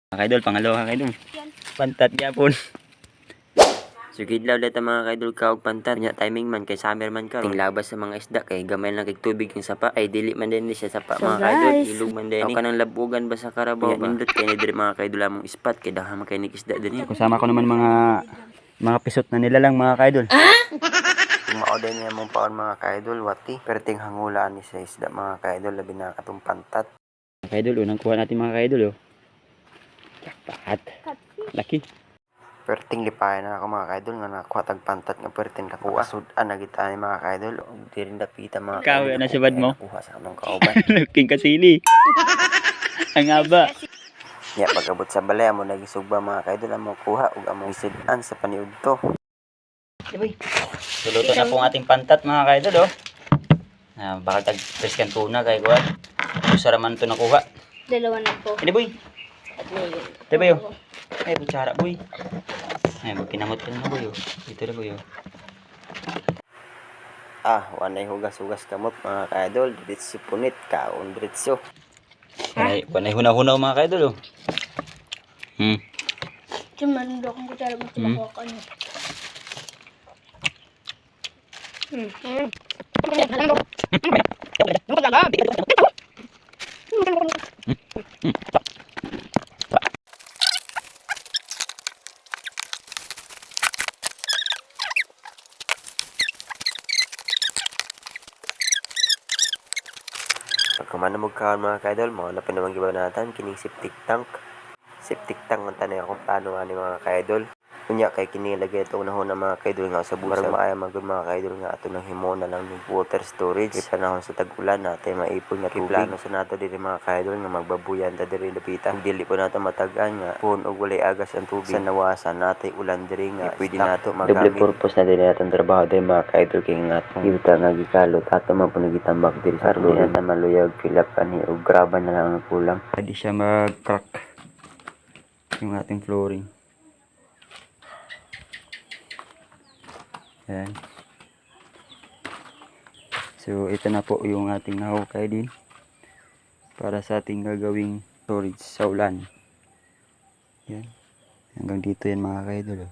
Mga kaidol, pangalawa kaidol. Pantat gyapon. Sugidlaw dito mga kaidol kaog pantat nya timing man kay summer man karon labas sa mga isda kay gamay lang kay tubig yung sapa ay dili man din siya sapa So, mga kaidol guys, ilog man din kanang labugan ba sa Carabao ba nindot kay ni diri mga kaidol among spot kay dahang kay nig isda din Kusama ko naman mga pisot na nila lang mga kaidol. mao din niya mong paon mga kaidol wati perting hangulaan ni sa isda mga kaidol labi na katong pantat Mga kaidol, unang kuha natin mga kaidol. Jackpot. Laki. perting lipayan na ako mga kaidol nga nakuha tag pantat nga perting nakuha sudan na kita ni mga kaidol ug diri dapita mga Ikaw, kaidol na si bad mo? nakuha sa kanang kauban. Laking kasili. Ang aba. Ya pagabot sa balay amo nagisugba mga kaidol amo kuha ug amo isidan sa paniudto. Suluto na pong ating pantat mga kaidol baka tag-preskan tuna kay kuha. Gusto raman ito nakuha. Dalawa na po. Hindi boy. At may... Ito boy Ay, kutsara boy. Ay, pinamot ka na boy Ito na boy Wanay hugas-hugas kamot mga kaidol, diretso punit kaon diretso. Panay hunaw-hunaw mga kaidol Cuman doon kung kutara mo tinakuha ka niya. Pagkamana mo kaon mga kaidol, mo na pinamang gibanatan kining septic tank. Septic tank ang tanay akong plano ani mga kaidol. Kunya kay kini lagay itong nahon mga kaidol nga sa busa. Marag maaya magud mga kaidol nga ato nang himo na lang ng water storage. Sa panahon sa tag-ulan natay maipon nga tubig. Plano sa nato diri mga kaidol nga magbabuyan ta diri lapitan. Dili po nato matagan nga pun og walay agas ang tubig. Sa nawasan natay ulan diri nga pwede nato magamit. Double purpose na diri atong trabaho diri mga kaidol kay nga atong yuta nga gikalot ato man pud gitambak diri sa luya na maluyag kilap ani og graban na lang ang kulang. Pwede siya mag-crack yung ating flooring. Ayan. So ito na po yung ating nahukay din para sa ating gagawing storage sa ulan. Yan. Hanggang dito yan mga kaidol